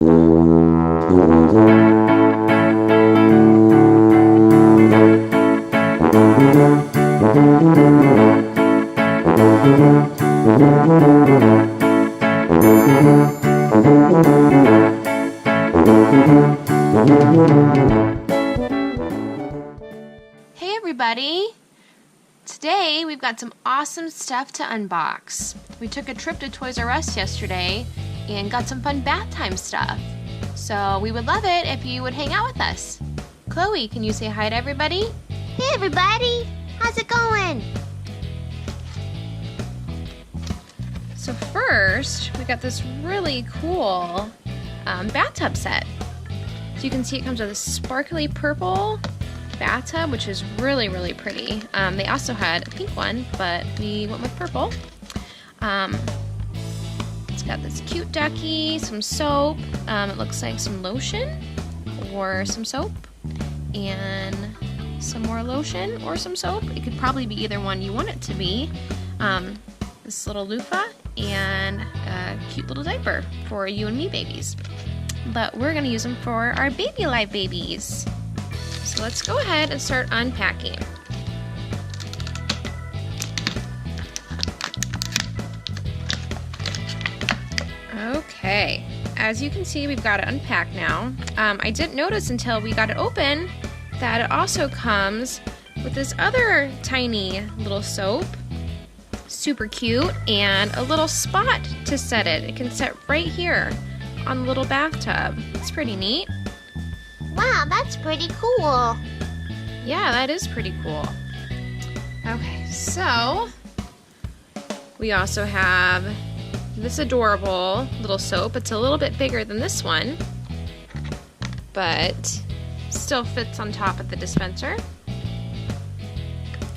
Hey everybody! Today we've got some awesome stuff to unbox. We took a trip to Toys R Us yesterday and got some fun bath time stuff. So we would love it if you would hang out with us. Chloe, can you say hi to everybody? Hey everybody! How's it going? So first, we got this really cool bathtub set. So you can see it comes with a sparkly purple bathtub, which is really, really pretty. They also had a pink one, but we went with purple. It's got this cute ducky, some soap. It looks like some lotion or some soap, and some more lotion or some soap. It could probably be either one you want it to be. This little loofah and a cute little diaper for you and me babies. But we're gonna use them for our Baby Alive babies. So let's go ahead and start unpacking. Okay, as you can see, we've got it unpacked now. I didn't notice until we got it open that it also comes with this other tiny little soap. Super cute, and a little spot to set it. It can set right here on the little bathtub. It's pretty neat. Wow, that's pretty cool. Yeah, that is pretty cool. Okay, so we also have this adorable little soap. It's a little bit bigger than this one, but still fits on top of the dispenser,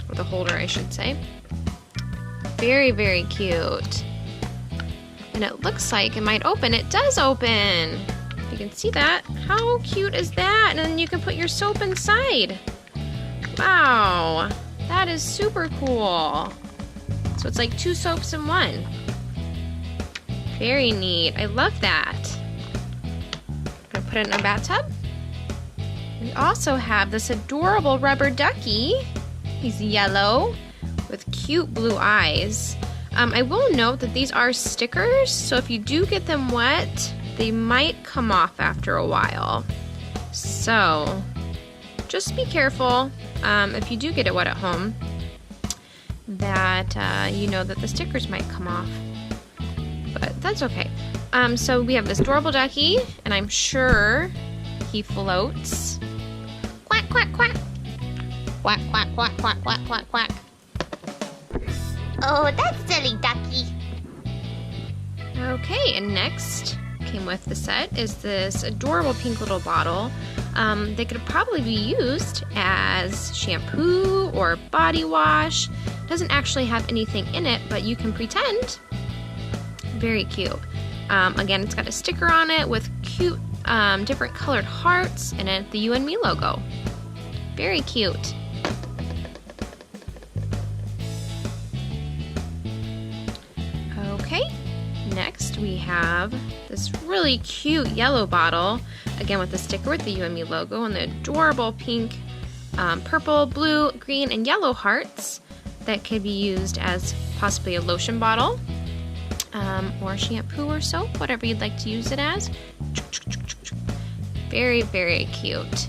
or the holder, I should say. Very, very cute. And it looks like it might open. It does open. You can see that. How cute is that? And then you can put your soap inside. Wow, that is super cool. So it's like two soaps in one. Very neat. I love that. I'm gonna put it in a bathtub. We also have this adorable rubber ducky. He's yellow with cute blue eyes. I will note that these are stickers, so if you do get them wet, they might come off after a while. So just be careful if you do get it wet at home, that you know that the stickers might come off. But that's okay. So we have this adorable ducky, and I'm sure he floats. Quack, quack, quack. Quack, quack, quack, quack, quack, quack, quack. Oh, that silly ducky. Okay, and next came with the set is this adorable pink little bottle. They could probably be used as shampoo or body wash. Doesn't actually have anything in it, but you can pretend. Very cute. Again, it's got a sticker on it with cute different colored hearts and it the You and Me logo. Very cute. Okay, next we have this really cute yellow bottle, again with the sticker with the You and Me logo and the adorable pink, purple, blue, green, and yellow hearts that could be used as possibly a lotion bottle, or shampoo or soap, whatever you'd like to use it as. Very, very cute.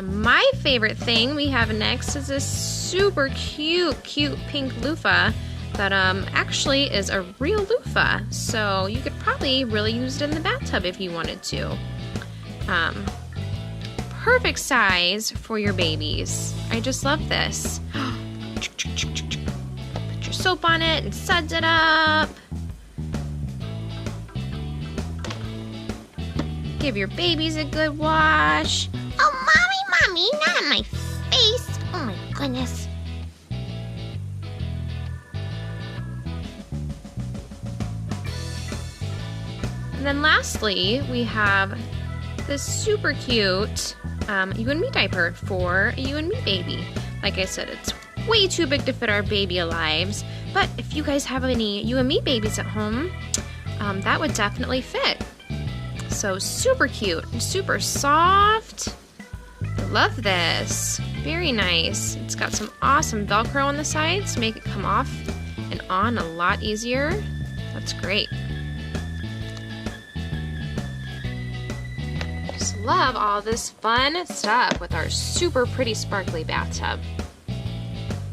My favorite thing we have next is this super cute pink loofah that actually is a real loofah. So you could probably really use it in the bathtub if you wanted to. Perfect size for your babies. I just love this. Put your soap on it and suds it up. Give your babies a good wash. Oh, Mommy, not on my face. Oh my goodness. And then lastly, we have this super cute You and Me diaper for a You and Me baby. Like I said, it's way too big to fit our Baby Alives, But if you guys have any you and me babies at home, that would definitely fit. So super cute and super soft. I love this. Very nice. It's got some awesome Velcro on the sides to make it come off and on a lot easier. That's great. Just love all this fun stuff with our super pretty sparkly bathtub.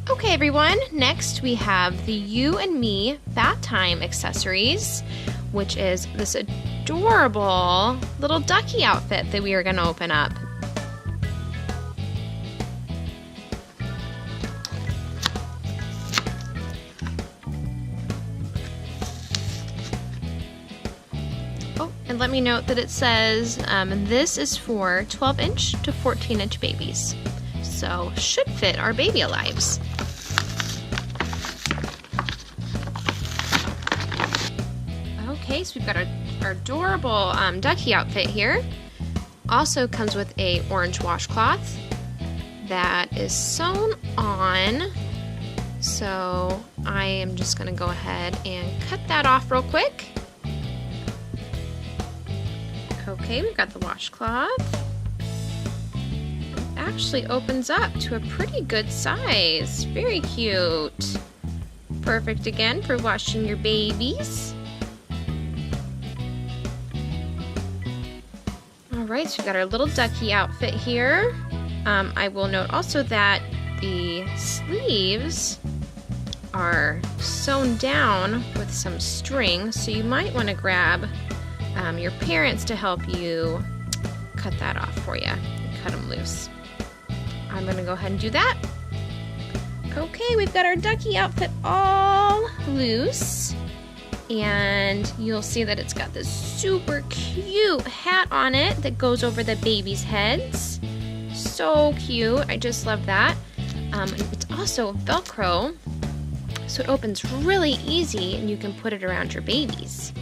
Okay everyone, next we have the You and Me Bath Time accessories, which is this adorable little ducky outfit that we are going to open up. Oh, and let me note that it says this is for 12-inch to 14-inch babies. So should fit our baby alives. Okay, so we've got our adorable ducky outfit here. Also comes with a orange washcloth that is sewn on. So I am just going to go ahead and cut that off real quick. Okay, we've got the washcloth. It actually opens up to a pretty good size. Very cute. Perfect again for washing your babies. Alright, so we've got our little ducky outfit here. I will note also that the sleeves are sewn down with some string, so you might want to grab your parents to help you cut that off for you and cut them loose. I'm going to go ahead and do that. Okay, we've got our ducky outfit all loose. And you'll see that it's got this super cute hat on it that goes over the baby's heads. So cute. I just love that. And it's also Velcro, so it opens really easy and you can put it around your babies.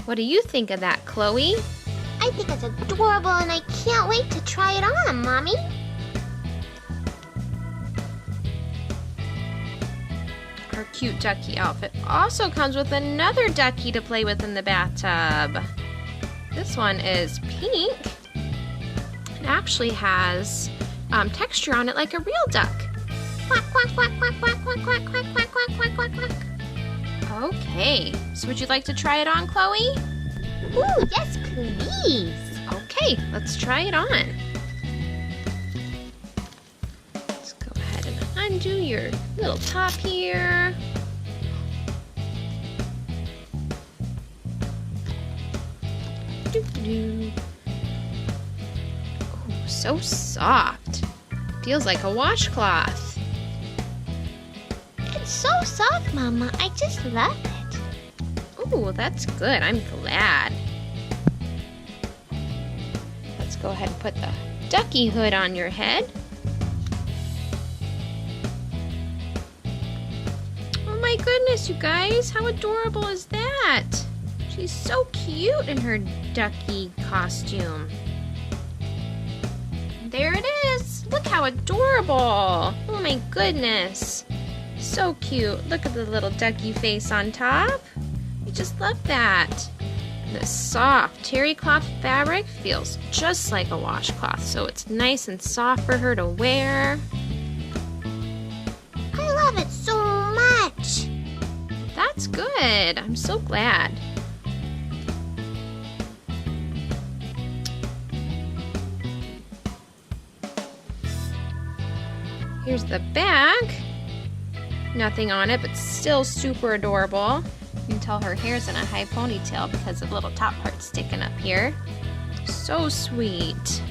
What do you think of that, Chloe? I think it's adorable and I can't wait to try it on, Mommy. Our cute ducky outfit also comes with another ducky to play with in the bathtub. This one is pink. It actually has texture on it like a real duck. Quack, quack, quack, quack, quack, quack, quack, quack, quack, quack, quack, quack, quack. Okay, so would you like to try it on, Chloe? Ooh, yes, please. Okay, let's try it on. Let's go ahead and undo your little top here. Doo-doo. Oh, so soft. Feels like a washcloth. It's so soft, Mama. I just love it. Ooh, that's good. I'm glad. Let's go ahead and put the ducky hood on your head. Oh my goodness, you guys. How adorable is that? She's so cute in her ducky costume. There it is. Look how adorable. Oh my goodness. So cute. Look at the little ducky face on top. I just love that. The soft terry cloth fabric feels just like a washcloth, so it's nice and soft for her to wear. I love it so much. That's good. I'm so glad. Here's the back. Nothing on it, but still super adorable. You can tell her hair's in a high ponytail because of the little top part sticking up here. So sweet.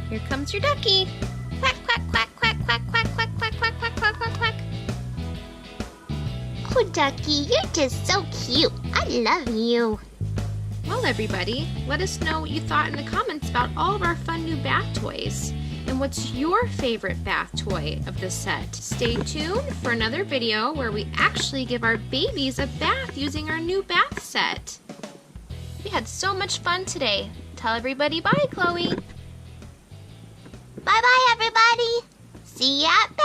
Here comes your ducky. Quack, quack, quack, quack, quack, quack, quack, quack, quack, quack, quack, quack, quack. Oh, Ducky, you're just so cute. I love you. Well, everybody, let us know what you thought in the comments about all of our fun new bath toys. And what's your favorite bath toy of the set? Stay tuned for another video where we actually give our babies a bath using our new bath set. We had so much fun today. Tell everybody bye, Chloe. Bye-bye, everybody. See ya at